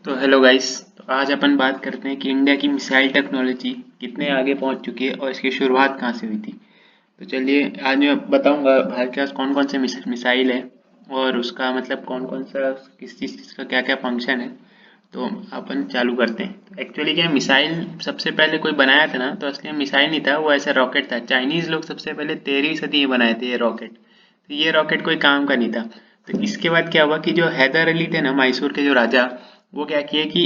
तो hello guys. तो आज अपन बात करते हैं कि इंडिया की मिसाइल टेक्नोलॉजी कितने आगे पहुंच चुकी है और इसकी शुरुआत कहां से हुई थी। तो चलिए आज मैं बताऊंगा भारत के पास कौन कौन से मिसाइल है और उसका मतलब कौन कौन सा किस चीज़ का क्या क्या फंक्शन है। तो अपन चालू करते हैं। तो एक्चुअली क्या मिसाइल सबसे पहले कोई बनाया था ना, तो असली में मिसाइल नहीं था, वो ऐसा रॉकेट था। चाइनीज़ लोग सबसे पहले 13वीं सदी में बनाए थे ये रॉकेट। तो ये रॉकेट कोई काम का नहीं था। तो इसके बाद क्या हुआ कि जो हैदर अली थे ना, मैसूर के जो राजा, वो क्या किए कि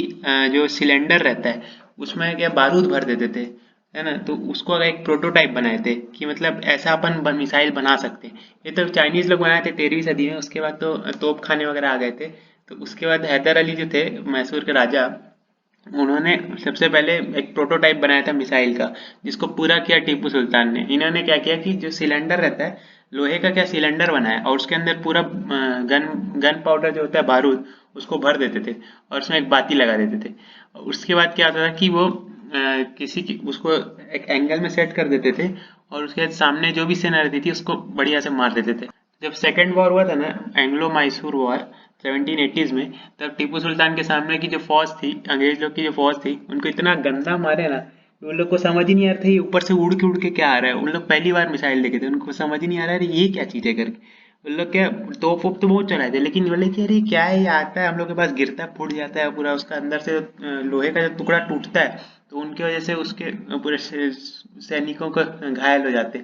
जो सिलेंडर रहता है उसमें क्या बारूद भर देते थे, है ना। तो उसको एक प्रोटोटाइप बनाए थे कि मतलब ऐसा अपन मिसाइल बना सकते हैं। ये तो चाइनीज लोग बनाए थे 13वीं सदी में। उसके बाद तो तोप खाने वगैरह आ गए थे। तो उसके बाद हैदर अली जो थे मैसूर के राजा, उन्होंने सबसे पहले एक प्रोटोटाइप बनाया था मिसाइल का, जिसको पूरा किया टीपू सुल्तान ने। इन्होंने क्या किया कि जो सिलेंडर रहता है, लोहे का क्या सिलेंडर बनाया और उसके अंदर पूरा गन गन पाउडर जो होता है बारूद, उसको भर देते थे और उसमें एक बाती लगा देते थे। और उसके बाद क्या होता था कि वो किसी की उसको एक एंगल में सेट कर देते थे और उसके बाद सामने जो भी सेना रहती थी उसको बढ़िया से मार देते थे। जब सेकेंड वॉर हुआ था ना, एंग्लो मैसूर वॉर 1780s में, तब टीपू सुल्तान के सामने की जो फौज थी, अंग्रेज लोग की जो फौज थी, उनको इतना गंदा मारे ना कि उन लोग को समझ ही नहीं आ रहा था ये ऊपर से उड़ के क्या आ रहा है। उन लोग पहली बार मिसाइल देखे थे, उनको समझ ही नहीं आ रहा है ये क्या चीज़ है करके। उन लोग क्या तोप वोप तो बहुत चलाए थे, लेकिन बोले कि अरे क्या है, ये आता है हम लोग के पास, गिरता है, फूट जाता है पूरा, उसका अंदर से लोहे का जो टुकड़ा टूटता है, तो उनकी वजह से उसके पूरे सैनिकों का घायल हो जाते।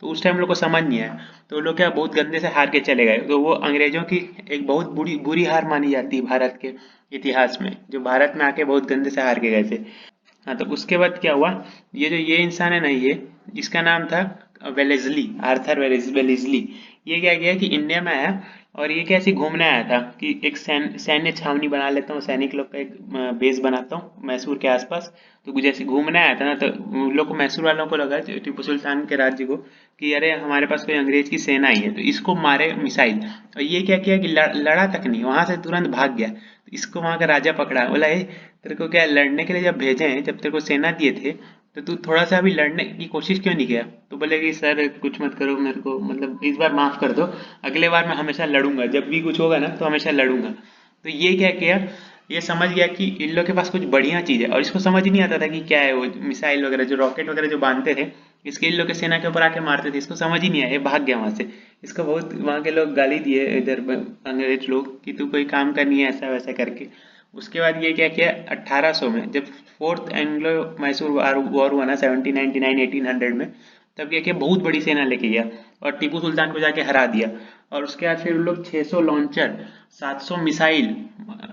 तो उस टाइम लोग को समझ नहीं आया। तो वो लोग क्या बहुत गंदे से हार के चले गए। तो वो अंग्रेजों की एक बहुत बुरी बुरी हार मानी जाती है भारत के इतिहास में, जो भारत में आके बहुत गंदे से हार के गए थे। हाँ, तो उसके बाद क्या हुआ, ये इंसान है ना, ये इसका नाम था वेलेस्ली, आर्थर वेलेस्ली। ये क्या किया कि इंडिया में आया और ये कैसे घूमने आया था कि एक सैन्य छावनी बना लेता हूँ, सैनिक लोग का एक बेस बनाता हूँ मैसूर के आसपास। तो जैसे घूमने आया था ना, तो उन लोग को, मैसूर वालों को लगा टीपू सुल्तान के राज्य को कि अरे हमारे पास कोई अंग्रेज की सेना आई है, तो इसको मारे मिसाइल। और ये क्या किया कि लड़ा तक नहीं, वहां से तुरंत भाग गया। तो इसको वहां का राजा पकड़ा, बोला ए तेरे को क्या लड़ने के लिए जब भेजे हैं, जब तेरे को सेना दिए थे, तो तू थोड़ा सा भी लड़ने की कोशिश क्यों नहीं किया। तो बोले कि सर कुछ मत करो, मेरे को मतलब इस बार माफ कर दो, अगले बार मैं हमेशा लड़ूंगा, जब भी कुछ होगा ना तो हमेशा लड़ूंगा। तो ये क्या किया, ये समझ गया कि इन लोग के पास कुछ बढ़िया चीज़ है। और इसको समझ ही नहीं आता था कि क्या है वो मिसाइल वगैरह, जो रॉकेट वगैरह जो बांधते थे, इसके इन लोग के सेना के ऊपर आके मारते थे। इसको समझ ही नहीं आया, ये भाग गया वहां से। इसको बहुत वहां के लोग गाली दिए, इधर अंग्रेज लोग, कि तू कोई काम का नहीं है ऐसा वैसा करके। उसके बाद ये क्या किया 1800 में, जब फोर्थ एंग्लो मैसूर वॉर हुआ ना 1799 1800 में, तब क्या किया बहुत बड़ी सेना लेके गया और टीपू सुल्तान को जाके हरा दिया। और उसके बाद फिर उन लोग 600 लॉन्चर, 700 मिसाइल,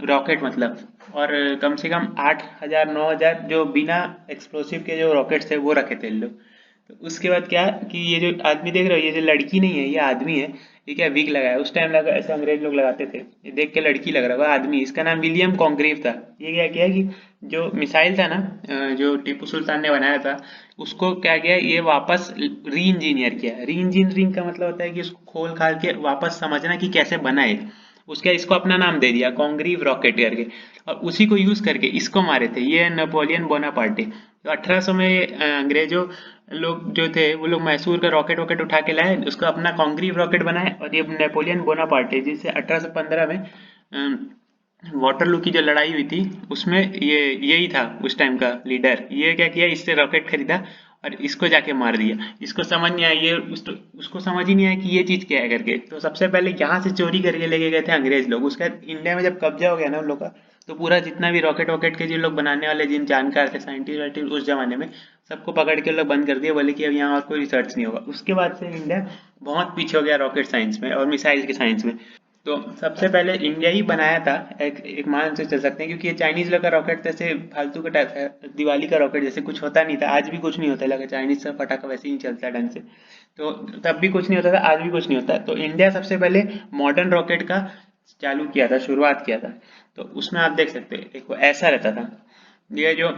रॉकेट मतलब, और कम से कम 8000 9000 जो बिना एक्सप्लोसिव के जो रॉकेट्स थे वो रखे थे इन लोग। तो उसके बाद क्या कि ये जो आदमी देख रहे हो, ये जो लड़की नहीं है, ये आदमी है। ये क्या विग लगाया, उस टाइम लगा ऐसे अंग्रेज लोग लगाते थे। ये देख के लड़की लग रहा है, आदमी, इसका नाम विलियम कॉन्ग्रीव था। ये क्या किया कि जो मिसाइल था ना, जो टीपू सुल्तान ने बनाया था, उसको क्या किया, ये वापस री इंजीनियर किया। री इंजीनियरिंग का मतलब होता है कि उसको खोल खाल के वापस समझना कि कैसे बनाए। उसके इसको अपना नाम दे दिया कॉन्ग्रीव रॉकेट करके, और उसी को यूज करके इसको मारे थे ये नेपोलियन बोनापार्टे। तो 1800 में अंग्रेजों लोग जो थे वो लोग मैसूर का रॉकेट वॉकेट उठा के लाए, उसको अपना कॉन्क्रीव रॉकेट बनाए। और ये नेपोलियन बोनापार्टे, जिसे 1815 में वाटरलू की जो लड़ाई हुई थी, उसमें ये यही था उस टाइम का लीडर। ये क्या किया, इससे रॉकेट खरीदा और इसको जाके मार दिया। इसको समझ नहीं आया, ये उसको समझ ही नहीं आया कि ये चीज़ क्या है करके। तो सबसे पहले यहाँ से चोरी करके लेके गए थे अंग्रेज लोग। उसका इंडिया में जब कब्जा हो गया ना उन लोग का, तो पूरा जितना भी रॉकेट वॉकेट के जिन लोग बनाने वाले, जिन जानकार थे, साइंटिस्ट वाइंटिस्ट उस जमाने में, सबको पकड़ के लोग बंद कर दिए। बोले कि अब यहाँ और कोई रिसर्च नहीं होगा। उसके बाद से इंडिया बहुत पीछे हो गया रॉकेट साइंस में और मिसाइल के साइंस में। तो सबसे पहले इंडिया ही बनाया था, एक मान से चल सकते हैं, क्योंकि ये चाइनीज लोग का रॉकेट जैसे फालतू का टाइप है, दिवाली का रॉकेट जैसे कुछ होता नहीं था, आज भी कुछ नहीं होता, लगा चाइनीज का पटाखा वैसे ही नहीं चलता ढंग से। तो तब भी कुछ नहीं होता था, आज भी कुछ नहीं होता। तो इंडिया सबसे पहले मॉडर्न रॉकेट का चालू किया था, शुरुआत किया था। तो उसमें आप देख सकते हैं एक वो ऐसा रहता था। ये जो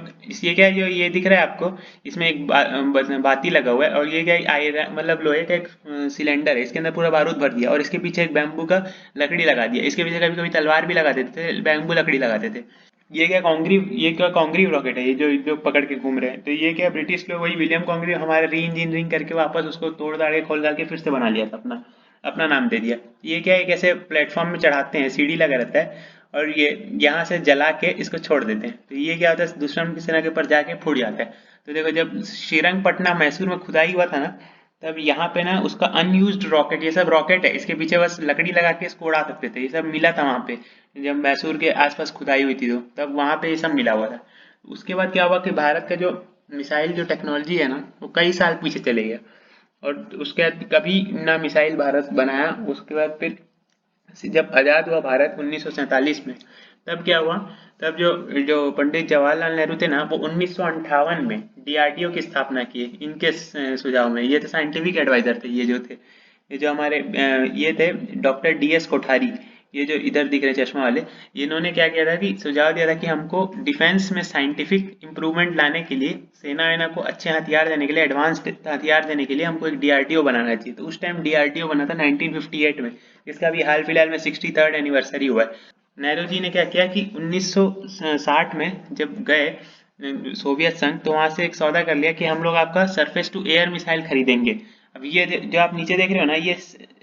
ये क्या है, जो ये दिख रहा है आपको, इसमें एक बाती लगा हुआ है, और ये क्या है, आयरन मतलब लोहे का एक सिलेंडर है, इसके अंदर पूरा बारूद भर दिया और इसके पीछे एक बैम्बू का लकड़ी लगा दिया। इसके पीछे कभी कभी तलवार भी लगा देते थे, बैम्बू लकड़ी लगाते थे। ये क्या कॉन्ग्रीव रॉकेट है, ये जो जो पकड़ के घूम रहे हैं। तो ये क्या ब्रिटिश लोग, वही विलियम कॉन्ग्रीव, हमारे री इंजीनियरिंग करके वापस उसको तोड़ दाड़ के खोल दाड़ के फिर से बना लिया था, अपना अपना नाम दे दिया। ये क्या है, कैसे प्लेटफॉर्म में चढ़ाते हैं, सीढ़ी लगा रहता है, और ये यहाँ से जला के इसको छोड़ देते हैं। तो ये क्या होता है, दुश्मन की सेना के ऊपर जाके फूट जाता है। तो देखो जब श्रीरंगपट्टनम मैसूर में खुदाई हुआ था ना, तब यहाँ पे ना उसका अनयूज्ड रॉकेट, ये सब रॉकेट है, इसके पीछे बस लकड़ी लगा के इसको उड़ा सकते थे, ये सब मिला था वहाँ पे। जब मैसूर के आसपास खुदाई हुई थी तो तब वहाँ पे ये सब मिला हुआ था। उसके बाद क्या हुआ कि भारत का जो मिसाइल जो टेक्नोलॉजी है ना, वो कई साल पीछे चले गया। और उसके बाद कभी ना मिसाइल भारत बनाया। उसके बाद फिर जब आज़ाद हुआ भारत 1947 में, तब क्या हुआ, तब जो जो पंडित जवाहरलाल नेहरू थे ना, वो 1958 में डीआरडीओ की स्थापना किए इनके सुझाव में। ये तो साइंटिफिक एडवाइजर थे ये जो थे, ये जो हमारे ये थे डॉक्टर डीएस कोठारी, ये जो इधर दिख रहे चश्मा वाले, इन्होंने क्या किया था कि सुझाव दिया था कि हमको डिफेंस में साइंटिफिक इम्प्रूवमेंट लाने के लिए, सेना वेना को अच्छे हथियार देने के लिए, एडवांस्ड हथियार देने के लिए हमको एक डीआरडीओ बनाना चाहिए। तो उस टाइम डीआरडीओ बना था 1958 में, इसका भी हाल फिलहाल में 63rd एनिवर्सरी हुआ है। नेहरू जी ने क्या किया कि 1960 में जब गए सोवियत संघ, तो वहां से एक सौदा कर लिया कि हम लोग आपका सरफेस टू एयर मिसाइल खरीदेंगे। अब ये जो आप नीचे देख रहे हो ना, ये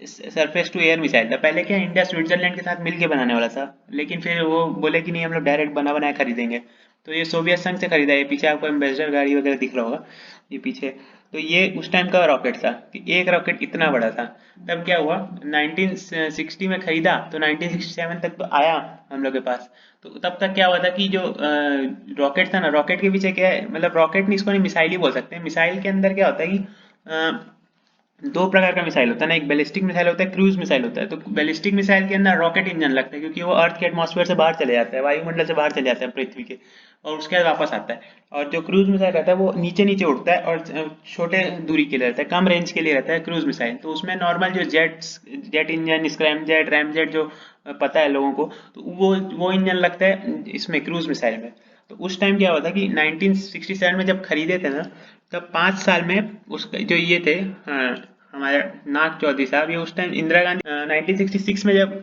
सरफेस टू एयर मिसाइल था। पहले क्या इंडिया स्विट्जरलैंड के साथ मिलके बनाने वाला था, लेकिन फिर वो बोले कि नहीं हम लोग डायरेक्ट बना बनाया खरीदेंगे। तो ये सोवियत संघ से खरीदा। ये पीछे आपको एम्बेसडर गाड़ी वगैरह दिख रहा होगा ये पीछे। तो ये उस टाइम का रॉकेट था कि एक रॉकेट इतना बड़ा था। तब क्या हुआ, 1960 में खरीदा तो 1967 तक तो आया हम लोग के पास। तो तब तक क्या हुआ था कि जो रॉकेट था ना, रॉकेट के पीछे क्या है, मतलब रॉकेट नहीं, इसको नहीं मिसाइल ही बोल सकते हैं। मिसाइल के अंदर क्या होता है कि दो प्रकार का मिसाइल होता है ना, एक बैलिस्टिक मिसाइल होता है, क्रूज मिसाइल होता है। तो बैलिस्टिक मिसाइल के अंदर रॉकेट इंजन लगता है, क्योंकि वो अर्थ के एटमॉस्फेयर से बाहर चले जाता है, वायुमंडल से बाहर चले जाता है पृथ्वी के, और उसके बाद वापस आता है। और जो क्रूज मिसाइल रहता है वो नीचे नीचे उड़ता है और छोटे दूरी के लिए रहता है, कम रेंज के लिए रहता है क्रूज मिसाइल। तो उसमें नॉर्मल जो jet engine, scrum jet, RAM jet जो पता है लोगों को, तो वो इंजन लगता है इसमें क्रूज मिसाइल में। तो उस टाइम क्या हुआ था कि 1967 में जब खरीदे थे ना, तब 5 साल में उसका जो ये थे, हमारे नाग चौधरी साहब, ये उस टाइम इंदिरा गांधी 1966 में जब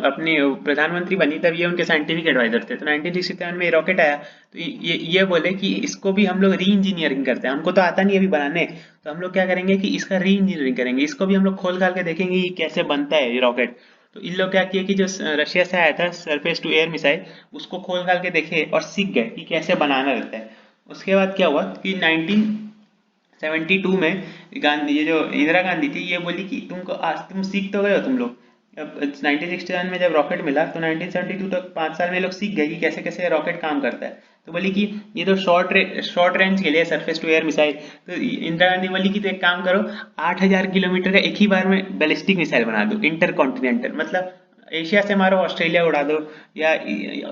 अपनी प्रधानमंत्री बनी, तब ये उनके साइंटिफिक एडवाइजर थे। तो 1967 में ये रॉकेट आया, तो ये बोले कि इसको भी हम लोग री इंजीनियरिंग करते हैं, हमको तो आता नहीं अभी बनाने, तो हम लोग क्या करेंगे कि इसका री इंजीनियरिंग करेंगे, इसको भी हम लोग खोल खाल के देखेंगे कि कैसे बनता है ये रॉकेट। तो इन लोग क्या किए कि जो रशिया से आया था सरफेस टू एयर मिसाइल, उसको खोल खाल के देखे और सीख गए कि कैसे बनाना रहता है। उसके बाद क्या हुआ कि 1972 में गांधी, ये जो इंदिरा गांधी थी, ये बोली कि तुमको आज तुम सीख तो गए हो तुम लोग। अब 1967 में जब रॉकेट मिला तो 1972 तक 5 साल में ये लोग सीख गए कि कैसे कैसे रॉकेट काम करता है। तो बोली कि ये तो शॉर्ट रेंज के लिए सरफेस टू एयर मिसाइल। तो इंदिरा गांधी बोली कि तो एक काम करो, 8,000 किलोमीटर का एक ही बार में बैलिस्टिक मिसाइल बना दो, इंटर कॉन्टिनेंटल, मतलब एशिया से मारो ऑस्ट्रेलिया उड़ा दो, या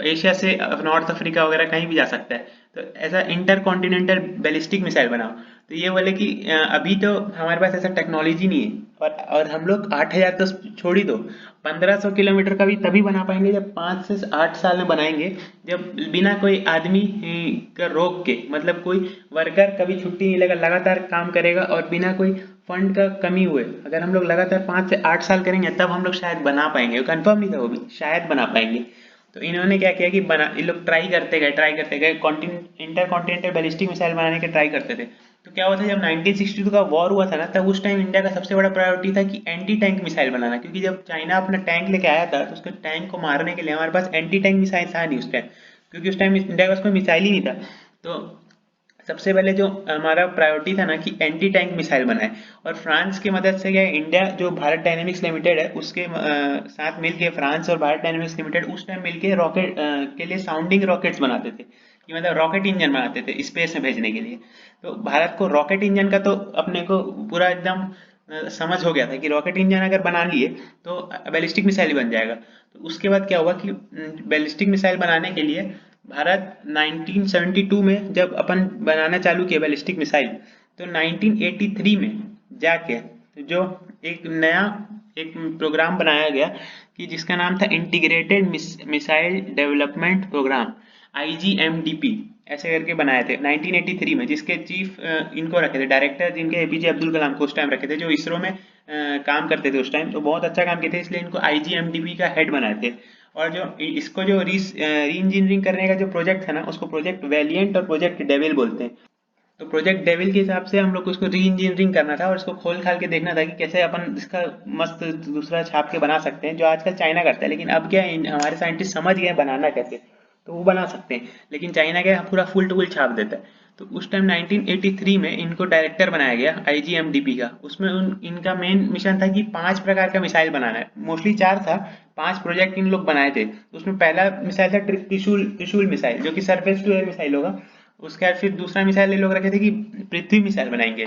एशिया से नॉर्थ अफ्रीका वगैरह कहीं भी जा सकता है। तो ऐसा इंटर कॉन्टिनेंटल बैलिस्टिक मिसाइल बनाओ। तो ये बोले कि अभी तो हमारे पास ऐसा टेक्नोलॉजी नहीं है, और हम लोग 8,000 तो छोड़ ही दो, 1,500 किलोमीटर का भी तभी बना पाएंगे जब 5 से 8 साल में बनाएंगे, जब बिना कोई आदमी का रोक के, मतलब कोई वर्कर कभी छुट्टी नहीं लेगा, लगातार काम करेगा, और बिना कोई फंड का कमी हुए अगर हम लोग लगातार 5 से 8 साल करेंगे, तब हम लोग शायद बना पाएंगे। कंफर्म नहीं था वो भी, शायद बना पाएंगे। तो इन्होंने क्या किया कि बना, ये लोग ट्राई करते गए इंटर कॉन्टिनेंटल बैलिस्टिक मिसाइल बनाने के ट्राई करते थे। तो क्या हुआ था, जब 1962 का वॉर हुआ था ना, तब उस टाइम इंडिया का सबसे बड़ा प्रायोरिटी था कि एंटी टैंक मिसाइल बनाना, क्योंकि जब चाइना अपना टैंक लेके आया था, तो उसके टैंक को मारने के लिए हमारे पास एंटी टैंक मिसाइल था नहीं उस टाइम, क्योंकि उस टाइम इंडिया के पास कोई मिसाइल ही नहीं था। तो सबसे पहले जो हमारा प्रायोरिटी था ना कि एंटी टैंक मिसाइल बनाए, और फ्रांस की मदद से क्या, इंडिया जो भारत डायनेमिक्स लिमिटेड है उसके साथ मिलके, फ्रांस और भारत डायनेमिक्स लिमिटेड उस टाइम मिलके रॉकेट के लिए साउंडिंग रॉकेट्स बनाते थे, कि मतलब रॉकेट इंजन बनाते थे स्पेस में भेजने के लिए। तो भारत को रॉकेट इंजन का तो अपने को पूरा एकदम समझ हो गया था कि रॉकेट इंजन अगर बना लिए तो बैलिस्टिक मिसाइल बन जाएगा। तो उसके बाद क्या हुआ कि बैलिस्टिक मिसाइल बनाने के लिए भारत 1972 में जब अपन बनाना चालू किया बैलिस्टिक मिसाइल, तो 1983 में जाके जो एक नया एक प्रोग्राम बनाया गया कि जिसका नाम था integrated missile development programme, IGMDP, ऐसे करके बनाए थे 1983 में, जिसके चीफ इनको रखे थे, डायरेक्टर जिनके APJ अब्दुल कलाम को उस टाइम रखे थे, जो इसरो में काम करते थे उस टाइम, तो बहुत अच्छा काम किए थे, इसलिए इनको IGMDP का हेड बनाए थे। और जो इसको जो री इंजीनियरिंग करने का जो प्रोजेक्ट था ना, उसको प्रोजेक्ट वैलियंट और प्रोजेक्ट डेविल बोलते हैं। तो प्रोजेक्ट डेविल के हिसाब से हम लोग को उसको री इंजीनियरिंग करना था और इसको खोल खाल के देखना था कि कैसे अपन इसका मस्त दूसरा छाप के बना सकते हैं, जो आजकल चाइना करता है। लेकिन अब क्या है, हमारे साइंटिस्ट समझ गए बनाना कैसे, तो वो बना सकते हैं। लेकिन चाइना क्या है, पूरा फुल टू फुल छाप देता है। तो उस टाइम 1983 में इनको डायरेक्टर बनाया गया आईजीएमडीपी का। उसमें इनका मेन मिशन था कि 5 प्रकार का मिसाइल बनाना है, मोस्टली 4 था, 5 प्रोजेक्ट इन लोग बनाए थे। तो उसमें पहला मिसाइल था त्रिशूल त्रिशूल मिसाइल, जो कि सरफेस टू एयर मिसाइल होगा। उसके बाद फिर दूसरा मिसाइल ये लोग रखे थे कि पृथ्वी मिसाइल बनाएंगे।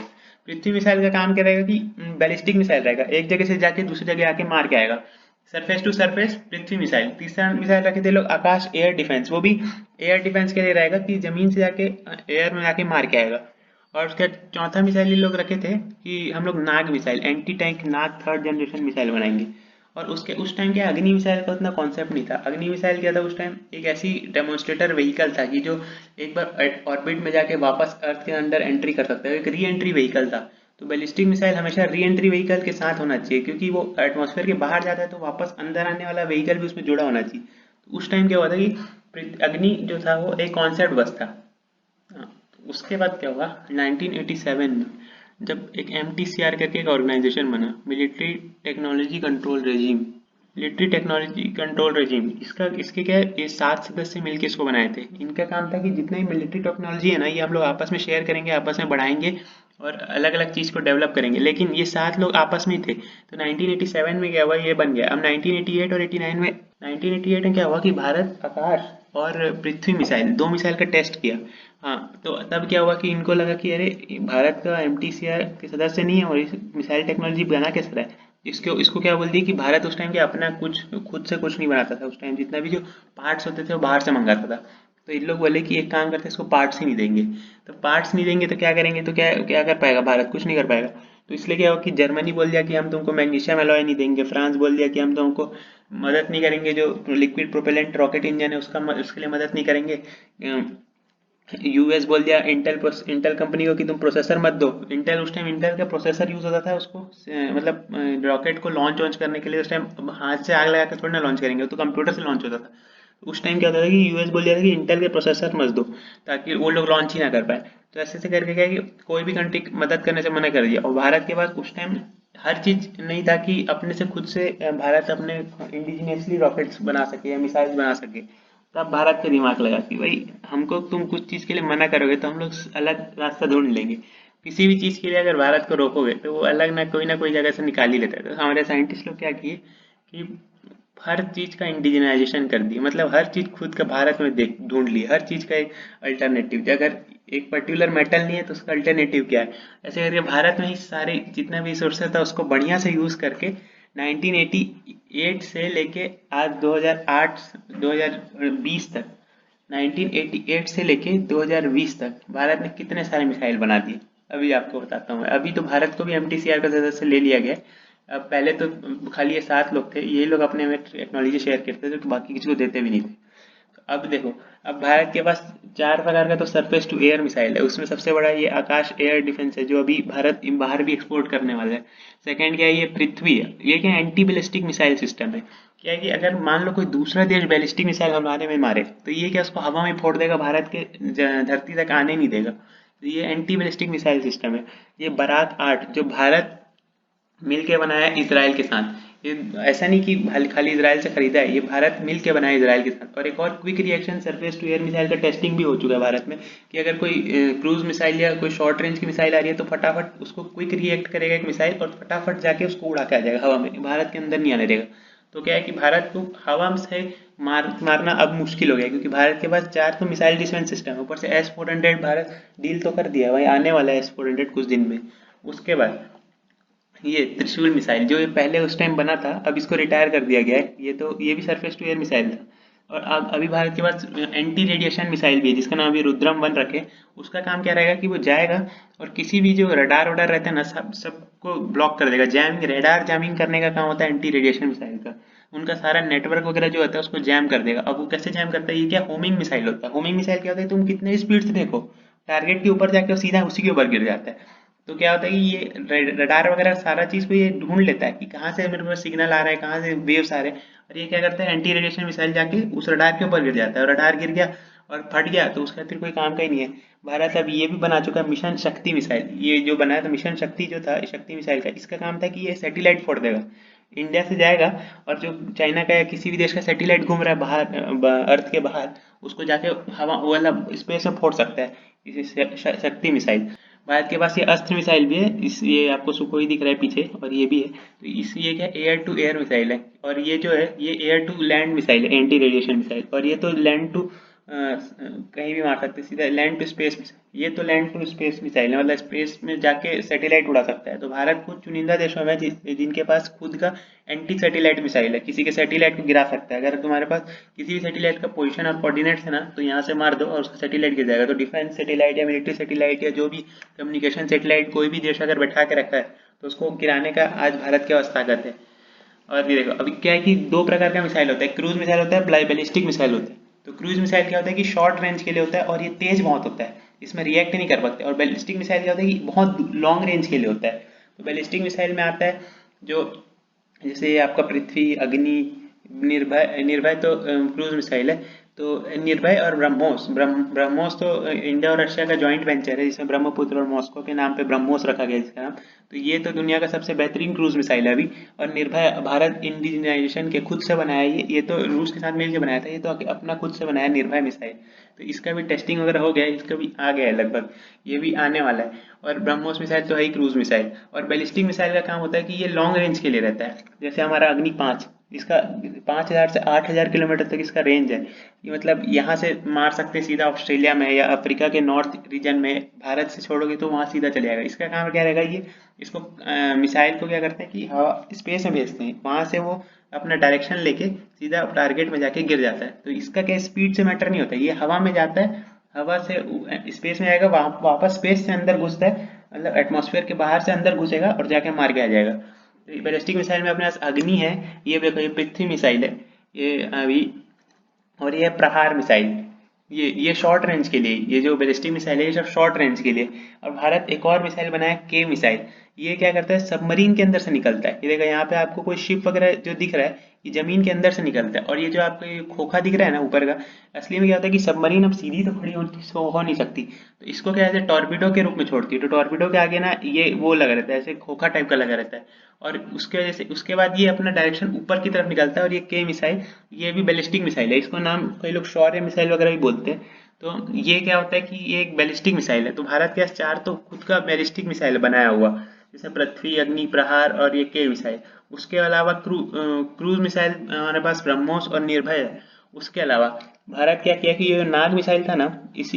पृथ्वी मिसाइल का काम क्या रहेगा कि बैलिस्टिक मिसाइल रहेगा, एक जगह से जाके दूसरी जगह आके मार के आएगा, surface to surface Prithvi missile. तीसरा मिसाइल रखे थे लोग आकाश एयर डिफेंस, वो भी एयर डिफेंस के लिए रहेगा कि जमीन से जाके एयर में जाके मार के आएगा। और उसके बाद चौथा मिसाइल ये लोग रखे थे कि हम लोग नाग मिसाइल, एंटी टैंक नाग थर्ड जनरेशन मिसाइल बनाएंगे। और उसके उस टाइम क्या अग्नि मिसाइल का उतना कॉन्सेप्ट नहीं था। अग्नि मिसाइल क्या था उस टाइम, एक ऐसी डेमोन्स्ट्रेटर व्हीकल था कि जो एक बार ऑर्बिट में जाके वापस अर्थ के अंदर एंट्री कर सकता है, एक री एंट्री व्हीकल था। तो बैलिस्टिक मिसाइल हमेशा री एंट्री व्हीकल के साथ होना चाहिए, क्योंकि वो एटमॉस्फेयर के बाहर जाता है तो वापस अंदर आने वाला व्हीकल भी उसमें जुड़ा होना चाहिए। तो उस टाइम क्या हुआ था कि अग्नि जो था वो एक कॉन्सेप्ट बस था। हाँ, तो उसके बाद क्या हुआ 1987 में, जब एक MTCR करके एक ऑर्गेनाइजेशन बना, military technology control regime. Military technology control regime, इसके क्या है, ये 7 सदस्य मिलकर इसको बनाए थे। इनका काम था कि जितनी भी मिलिट्री टेक्नोलॉजी है ना, ये हम लोग आपस में शेयर करेंगे, आपस में बढ़ाएंगे और अलग अलग चीज़ को डेवलप करेंगे। लेकिन ये 7 लोग आपस में ही थे। तो 1987 में क्या हुआ, ये बन गया। अब 1988 और 89 में, 1988 में क्या हुआ कि भारत आकाश और पृथ्वी मिसाइल, 2 मिसाइल का टेस्ट किया। हाँ, तो तब क्या हुआ कि इनको लगा कि अरे भारत का MTCR के सदस्य नहीं है और इस मिसाइल टेक्नोलॉजी बना कैसे रहा है। इसको इसको क्या बोल दिया कि भारत उस टाइम क्या अपना कुछ खुद से कुछ नहीं बनाता था। उस टाइम जितना भी जो पार्ट्स होते थे वो बाहर से मंगाता था। तो इन लोग बोले कि एक काम करते हैं, इसको पार्ट्स ही नहीं देंगे। तो पार्ट्स नहीं देंगे तो क्या करेंगे, तो क्या क्या कर पाएगा भारत, कुछ नहीं कर पाएगा। तो इसलिए क्या हुआ कि जर्मनी बोल दिया कि हम तुमको मैग्नीशियम एलॉय नहीं देंगे, फ्रांस बोल दिया कि हम तुमको मदद नहीं करेंगे, जो लिक्विड प्रोपेलेंट रॉकेट इंजन है उसके लिए मदद नहीं करेंगे। यूएस बोल दिया इंटेल कंपनी को कि तुम प्रोसेसर मत दो। इंटेल का प्रोसेसर यूज होता था उसको मतलब रॉकेट को लॉन्च वॉन्च करने के लिए। उस टाइम हाथ से आग लगा कर थोड़ी ना लॉन्च करेंगे, तो कंप्यूटर से लॉन्च होता था। उस टाइम क्या होता था कि यूएस बोल दिया था कि इंटेल के प्रोसेसर मत दो, ताकि वो लोग लॉन्च ही ना कर पाए। तो ऐसे ऐसे करके क्या है कि कोई भी कंट्री मदद करने से मना कर दिया। और भारत के पास उस टाइम हर चीज नहीं था कि अपने से खुद से भारत अपने इंडिजिनियसली रॉकेट्स बना सके या मिसाइल्स बना सके। तब भारत का दिमाग लगा कि भाई हमको तुम कुछ चीज़ के लिए मना करोगे तो हम लोग अलग रास्ता ढूंढ लेंगे। किसी भी चीज़ के लिए अगर भारत को रोकोगे तो वो अलग ना कोई जगह से निकाल ही लेता है। तो हमारे साइंटिस्ट लोग क्या किए कि हर चीज़ का इंडिजिनाइजेशन कर दिया, मतलब हर चीज़ खुद का भारत में देख ढूंढ ली, हर चीज़ का एक अल्टरनेटिव। अगर एक पर्टिकुलर मेटल नहीं है तो उसका अल्टरनेटिव क्या है, ऐसे करके भारत में ही सारे जितना भी रिसोर्सेज था उसको बढ़िया से यूज़ करके 1988 से लेके आज 2008 2020 तक, 1988 से लेके 2020 तक भारत ने कितने सारे मिसाइल बना दिए। अभी आपको बताता हूँ। अभी तो भारत को भी MTCR का सदस्य ले लिया गया है। अब पहले तो खाली ये 7 लोग थे, ये लोग अपने में टेक्नोलॉजी शेयर करते थे, तो बाकी किसी को देते भी नहीं थे। तो अब देखो, अब भारत के पास 4 प्रकार का तो सरफेस टू एयर मिसाइल है। उसमें सबसे बड़ा ये आकाश एयर डिफेंस है, जो अभी भारत बाहर भी एक्सपोर्ट करने वाला है। सेकंड क्या है, ये पृथ्वी है। ये क्या एंटी बैलिस्टिक मिसाइल सिस्टम है। क्या है कि अगर मान लो कोई दूसरा देश बैलिस्टिक मिसाइल हमारे में मारे तो ये क्या उसको हवा में फोड़ देगा, भारत के धरती तक आने नहीं देगा। तो ये एंटी बैलिस्टिक मिसाइल सिस्टम है। ये बराक 8 जो भारत मिल के बनाया इसराइल के साथ। ये ऐसा नहीं कि खाली इसराइल से खरीदा है, ये भारत मिल के बनाया इसराइल के साथ। और एक और quick reaction surface to air missile का टेस्टिंग भी हो चुका है भारत में, कि अगर कोई क्रूज मिसाइल या कोई शॉर्ट रेंज की मिसाइल आ रही है तो फटाफट उसको क्विक रिएक्ट करेगा एक मिसाइल और फटाफट जाके उसको उड़ा के आ जाएगा हवा में, भारत के अंदर नहीं आने देगा। तो क्या है कि भारत को हवा से मारना अब मुश्किल हो गया, क्योंकि भारत के पास 4 तो मिसाइल डिफेंस सिस्टम है, ऊपर से S-400 भारत डील तो कर दिया है, वही आने वाला है S-400 कुछ दिन में। उसके बाद ये त्रिशूल मिसाइल जो ये पहले उस टाइम बना था, अब इसको रिटायर कर दिया गया है। ये भी सरफेस टू एयर मिसाइल था। और अब अभी भारत के पास एंटी रेडिएशन मिसाइल भी है, जिसका नाम अभी रुद्रम 1 रखे। उसका काम क्या रहेगा कि वो जाएगा और किसी भी जो रडार वडार रहता है ना, सबको ब्लॉक कर देगा। जैमिंग, रडार जैमिंग करने का काम होता है एंटी रेडिएशन मिसाइल का। उनका सारा नेटवर्क वगैरह जो होता है उसको जैम कर देगा। अब वो कैसे जैम करता है, ये क्या होमिंग मिसाइल होता है। होमिंग मिसाइल क्या होता है, तुम कितने स्पीड से देखो, टारगेट के ऊपर जाकर सीधा उसी के ऊपर गिर जाता है। तो क्या होता है कि ये रडार वगैरह सारा चीज को ये ढूंढ लेता है कि कहाँ से मेरे पास सिग्नल आ रहा है, कहाँ से वेव्स आ रहे हैं। और ये क्या करता है, एंटी रेडिएशन मिसाइल जाके उस रडार के ऊपर गिर जाता है और रडार गिर गया और फट गया तो उसका फिर कोई काम का ही नहीं है। भारत अब ये भी बना चुका है मिशन शक्ति मिसाइल। ये जो बनाया था मिशन शक्ति जो था शक्ति मिसाइल का, इसका काम था कि ये सैटेलाइट फोड़ देगा, इंडिया से जाएगा और जो चाइना का या किसी भी देश का सैटेलाइट घूम रहा है बाहर अर्थ के बाहर, उसको जाके हवा वाला स्पेस में फोड़ सकता है, इसी शक्ति मिसाइल। भारत के पास ये अस्त्र मिसाइल भी है, इस ये आपको सुखोई दिख रहा है पीछे, और ये भी है। तो इस ये क्या एयर टू एयर मिसाइल है, और ये जो है ये एयर टू लैंड मिसाइल है, एंटी रेडिएशन मिसाइल। और ये तो लैंड टू कहीं भी मार सकते हैं, सीधा लैंड टू स्पेस। ये तो लैंड टू स्पेस मिसाइल है, मतलब स्पेस में जाके सैटेलाइट उड़ा सकता है। तो भारत कुछ चुनिंदा देशों में जिनके पास खुद का एंटी सैटेलाइट मिसाइल है, किसी के सैटेलाइट को गिरा सकता है। अगर तुम्हारे पास किसी भी सैटेलाइट का पोजीशन और कोऑर्डिनेट्स है ना, तो यहाँ से मार दो और उसका सैटेलाइट गिर जाएगा। तो डिफेंस सैटेलाइट या मिलिट्री सैटेलाइट या जो भी कम्युनिकेशन सैटेलाइट कोई भी देश अगर बैठा के रखा है, तो उसको गिराने का आज भारत के पास ताकत है। और ये देखो अभी क्या है कि दो प्रकार का मिसाइल होता है, क्रूज मिसाइल होता है, बैलिस्टिक मिसाइल होता है। तो क्रूज मिसाइल क्या होता है कि शॉर्ट रेंज के लिए होता है और ये तेज बहुत होता है, इसमें रिएक्ट नहीं कर पाते। और बैलिस्टिक मिसाइल क्या होता है कि बहुत लॉन्ग रेंज के लिए होता है। तो बैलिस्टिक मिसाइल में आता है जो जैसे आपका पृथ्वी, अग्नि, निर्भय, निर्भय तो क्रूज मिसाइल है। तो निर्भय और ब्रह्मोस, ब्रह्मोस तो इंडिया और रशिया का जॉइंट वेंचर है, जिसमें ब्रह्मपुत्र और मॉस्को के नाम पे ब्रह्मोस रखा गया इसका नाम। तो ये तो दुनिया का सबसे बेहतरीन क्रूज मिसाइल है अभी। और निर्भय भारत इंडिजिनाइजेशन के खुद से बनाया, ये तो रूस के साथ मिलकर बनाया था, ये तो अपना खुद से बनाया निर्भय मिसाइल। तो इसका भी टेस्टिंग वगैरह हो गया है, इसका भी आ गया है लगभग, ये भी आने वाला है। और ब्रह्मोस मिसाइल तो है ही क्रूज मिसाइल। और बैलिस्टिक मिसाइल का काम होता है कि ये लॉन्ग रेंज के लिए रहता है, जैसे हमारा अग्नि 5, इसका 5,000 से 8,000 किलोमीटर तक इसका रेंज है। ये मतलब यहाँ से मार सकते हैं सीधा ऑस्ट्रेलिया में या अफ्रीका के नॉर्थ रीजन में, भारत से छोड़ोगे तो वहाँ सीधा चले जाएगा। इसका काम क्या रहेगा, ये इसको मिसाइल को क्या करते हैं कि हवा स्पेस में भेजते हैं, वहाँ से वो अपना डायरेक्शन लेके सीधा टारगेट में जाके गिर जाता है। तो इसका क्या स्पीड से मैटर नहीं होता, ये हवा में जाता है, हवा से स्पेस में जाएगा, वापस स्पेस से अंदर घुसता है, मतलब एटमॉस्फेयर के बाहर से अंदर घुसेगा और जाके मार के आ जाएगा। तो बैलिस्टिक मिसाइल में अपने पास अग्नि है, ये देखो ये पृथ्वी मिसाइल है ये अभी, और ये है प्रहार मिसाइल। ये शॉर्ट रेंज के लिए, ये जो बैलिस्टिक मिसाइल है ये सब शॉर्ट रेंज के लिए। और भारत एक और मिसाइल बनाया के मिसाइल। ये क्या करता है, सबमरीन के अंदर से निकलता है। ये देखो यहाँ पे आपको कोई शिप वगैरह जो दिख रहा है, ये जमीन के अंदर से निकलता है। और ये जो आपको ये खोखा दिख रहा है ना ऊपर का, असली में क्या होता है कि सबमरीन अब सीधी तो खड़ी हो नहीं सकती, तो इसको क्या है टॉर्पिडो के रूप में छोड़ती है। तो टॉर्पिडो के आगे ना ये वो लगा रहता है, ऐसे खोखा टाइप का लगा रहता है, और उसके वजह से उसके बाद ये अपना डायरेक्शन ऊपर की तरफ निकलता है। और ये के मिसाइल, ये भी बैलिस्टिक मिसाइल है, इसको नाम कई लोग शौर्य मिसाइल वगैरह भी बोलते हैं। तो ये क्या होता है कि ये एक बैलिस्टिक मिसाइल है। तो भारत के पास 4 तो खुद का बैलिस्टिक मिसाइल बनाया हुआ, जैसे पृथ्वी, अग्नि, प्रहार और ये के मिसाइल। उसके अलावा क्रूज मिसाइल हमारे पास ब्रह्मोस और निर्भय है। उसके अलावा भारत क्या किया कि ये नाग मिसाइल था ना, इस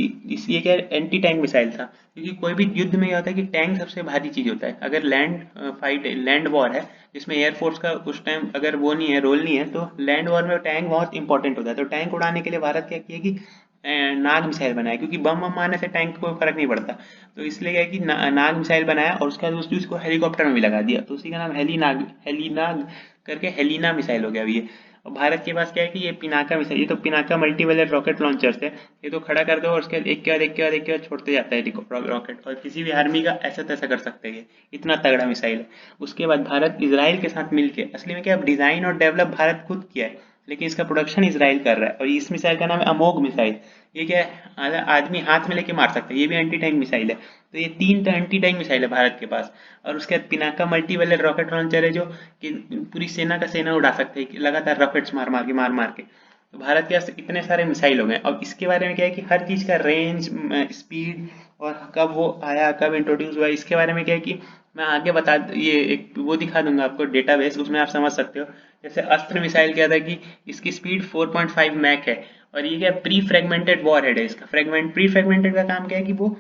ये क्या एंटी टैंक मिसाइल था। क्योंकि कोई भी युद्ध में क्या होता है कि टैंक सबसे भारी चीज होता है। अगर लैंड फाइट लैंड वॉर है जिसमें एयरफोर्स का उस टाइम अगर वो नहीं है, रोल नहीं है, तो लैंड वॉर में टैंक बहुत इंपॉर्टेंट होता है। तो टैंक उड़ाने के लिए भारत क्या किया कि नाग मिसाइल बनाया, क्योंकि बम बम मारने से टैंक को फर्क नहीं पड़ता। तो इसलिए क्या है कि नाग मिसाइल बनाया, और उसके बाद उसको हेलीकॉप्टर में भी लगा दिया, तो उसी का नाम हेलीनाग करके हेलीना मिसाइल हो गया अभी ये। और भारत के पास क्या है कि ये पिनाका मिसाइल, ये तो पिनाका मल्टीवेलर रॉकेट लॉन्चर्स है। ये तो खड़ा कर दो और उसके बाद एक के बाद एक के बाद एक के बाद छोड़ते जाता है रॉकेट, और किसी भी आर्मी का ऐसा तैसा कर सकते हैं, ये इतना तगड़ा मिसाइल है। उसके बाद भारत इजराइल के साथ मिलके, असली में क्या डिजाइन और डेवलप भारत खुद किया है, लेकिन इसका प्रोडक्शन इजराइल कर रहा है। और इस मिसाइल का नाम है अमोघ मिसाइल। ये क्या है, आदमी हाथ में लेके मार सकता है, ये भी एंटी टैंक मिसाइल है। तो ये 3 एंटी टैंक मिसाइल है भारत के पास। और उसके बाद पिनाका मल्टीवेलर रॉकेट लॉन्चर है, जो कि पूरी सेना का सेना उड़ा सकते हैं लगातार रॉकेट्स मार मार के। तो भारत के पास इतने सारे मिसाइल हो गए। अब इसके बारे में क्या है कि हर चीज़ का रेंज, स्पीड, और कब वो आया, कब इंट्रोड्यूस हुआ, इसके बारे में क्या है कि मैं आगे ये एक वो दिखा दूंगा आपको डेटाबेस, उसमें आप समझ सकते हो। जैसे अस्त्र मिसाइल क्या था कि इसकी स्पीड 4.5 मैक है, और ये क्या प्री फ्रेगमेंटेड वॉर हेड है इसका। प्री फ्रेगमेंटेड का काम क्या है कि वो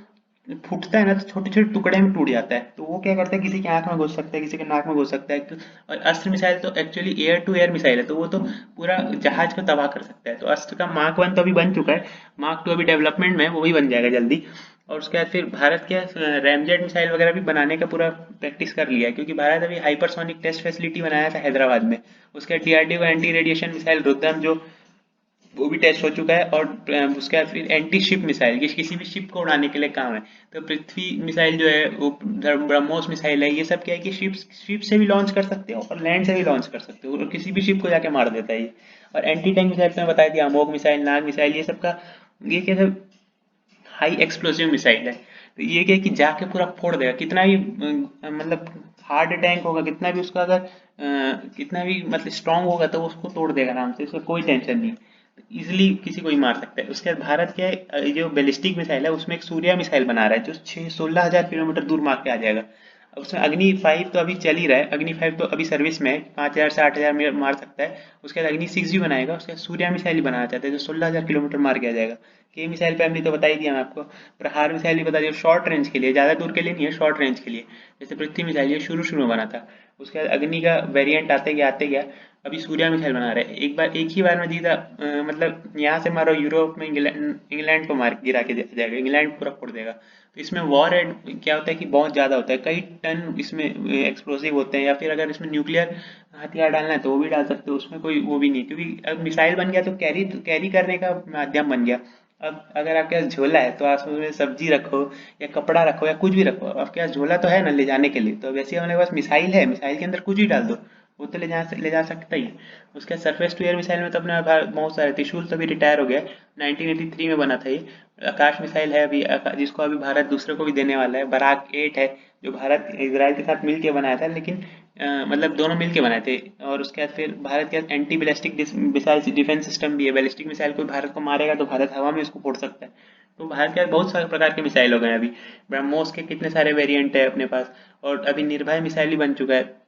फूटता है ना तो छोटे छोटे टुकड़े में टूट जाता है। तो वो क्या करता है, किसी की आंख में घुस सकता है, किसी के नाक में घुस सकता है। और अस्त्र मिसाइल तो actually air to air missile है, तो वो तो पूरा जहाज को तबाह कर सकता है। तो अस्त्र का मार्क 1 तो अभी बन चुका है, मार्क 2 अभी डेवलपमेंट में है, वो भी बन जाएगा जल्दी। और उसके बाद फिर भारत के रैमजेट मिसाइल वगैरह भी बनाने का पूरा प्रैक्टिस कर लिया है, क्योंकि भारत अभी हाइपरसोनिक टेस्ट फैसिलिटी बनाया था हैदराबाद में। उसके DRDO anti radiation missile Rudram जो वो भी टेस्ट हो चुका है। और उसके बाद फिर एंटी शिप मिसाइल, किसी भी शिप को उड़ाने के लिए काम है। तो पृथ्वी मिसाइल जो है वो ब्रह्मोस मिसाइल है। ये सब क्या है कि शिप से भी लॉन्च कर सकते हो और लैंड से भी लॉन्च कर सकते हो, और किसी भी शिप को जाके मार देता है ये। और एंटी टैंक मिसाइल तो मैं बता दिया, अमोघ मिसाइल, नाग मिसाइल, ये सब का ये क्या है, हाई एक्सप्लोसिव मिसाइल है। तो ये क्या है कि जाके पूरा फोड़ देगा, कितना भी मतलब हार्ड टैंक होगा, कितना भी उसका अगर कितना भी मतलब स्ट्रांग होगा तो वो उसको तोड़ देगा आराम से, उसका कोई टेंशन नहीं। इजिली किसी को ही मार सकता है। उसके बाद भारत क्या है, जो बैलिस्टिक मिसाइल है उसमें एक सूर्या मिसाइल बना रहा है जो 16,000 किलोमीटर दूर मार के आ जाएगा। अब उसमें अग्नि 5 तो अभी चल ही रहा है, अग्नि 5 तो अभी सर्विस में है, 5,000 से 8,000 में मार सकता है। उसके बाद अग्नि 6 भी बनाएगा, उसके बाद सूर्या मिसाइल ही बनाना चाहता है जो 16,000 किलोमीटर मार के आ जाएगा। के मिसाइल फैमिली तो बता ही दिया मैं आपको। प्रहार मिसाइल भी बता दिया, शॉर्ट रेंज के लिए, ज़्यादा दूर के लिए नहीं है, शॉर्ट रेंज के लिए। जैसे पृथ्वी मिसाइल ये शुरू शुरू में बना था, उसके बाद अग्नि का वेरिएंट आते गया, अभी सूर्या मिसाइल बना रहे हैं। एक ही बार में जीता, मतलब यहाँ से मारो यूरोप में, इंग्लैंड को मार गिरा के जाएगा, इंग्लैंड पूरा फोड़ देगा। तो इसमें वॉर हेड क्या होता है कि बहुत ज़्यादा होता है, कई टन इसमें एक्सप्लोसिव होते हैं, या फिर अगर इसमें न्यूक्लियर हथियार डालना है तो वो भी डाल सकते हो, उसमें कोई वो भी नहीं, क्योंकि अब मिसाइल बन गया तो कैरी करने का माध्यम बन गया। अब अगर आपके पास झोला है तो आप उसमें सब्जी रखो या कपड़ा रखो या कुछ भी रखो, आपके पास झोला तो है ना ले जाने के लिए, तो वैसे हमारे पास मिसाइल है, मिसाइल के अंदर कुछ भी डाल दो, वो तो ले जा सकता ही है। उसके सरफेस टू एयर मिसाइल में तो अपने बहुत सारे, त्रिशूल तो भी रिटायर हो गया, 1983 में बना था ये। आकाश मिसाइल है अभी, जिसको अभी भारत दूसरे को भी देने वाला है, बराक 8 है, जो भारत इसराइल के साथ मिलके बनाया था, लेकिन मतलब दोनों मिलके बनाए थे। और उसके बाद फिर भारत के anti ballistic missile defence system भी है, बैलिस्टिक मिसाइल कोई भारत को मारेगा तो भारत हवा में उसको फोड़ सकता है। तो भारत के बहुत सारे प्रकार के मिसाइल हो गए हैं अभी, ब्रह्मोस के कितने सारे वेरिएंट है अपने पास, और अभी निर्भय मिसाइल भी बन चुका है।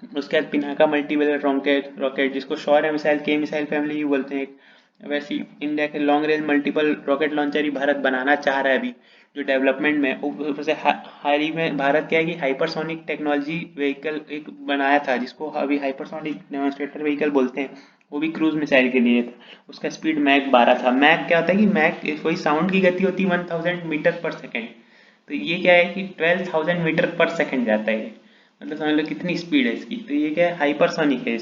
उसके बाद पिनाका मल्टीवेलर रॉकेट रॉकेट जिसको शौर्य मिसाइल के मिसाइल फैमिली भी बोलते हैं। वैसे इंडिया के long range multiple rocket launcher ही भारत बनाना चाह रहा है अभी, जो डेवलपमेंट में। ऊपर से हाल ही में भारत क्या है कि हाइपरसोनिक टेक्नोलॉजी व्हीकल एक बनाया था, जिसको अभी हाइपरसोनिक डेमोन्स्ट्रेटर व्हीकल बोलते हैं, वो भी क्रूज मिसाइल के लिए था। उसका स्पीड मैक 12 था। मैक क्या होता है कि मैक कोई साउंड की गति होती है 1000 मीटर पर सेकेंड, तो ये क्या है कि 12,000 मीटर पर सेकेंड जाता है, मतलब समझ लो कितनी स्पीड है इसकी। तो ये क्या है, हाइपरसोनिक है।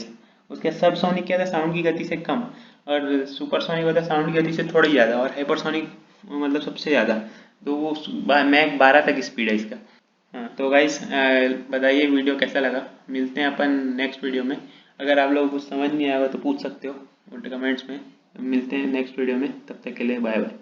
उसके सब सोनिक क्या था, साउंड की गति से कम, और सुपरसोनिक होता है साउंड की गति से थोड़ा ही ज़्यादा, और हाइपरसोनिक मतलब सबसे ज़्यादा। तो वो मैक 12 तक स्पीड है इसका। हाँ तो गाइस, बताइए वीडियो कैसा लगा। मिलते हैं अपन नेक्स्ट वीडियो में। अगर आप लोगों को कुछ समझ नहीं आएगा तो पूछ सकते हो कमेंट्स में। मिलते हैं नेक्स्ट वीडियो में, तब तक के लिए बाय बाय।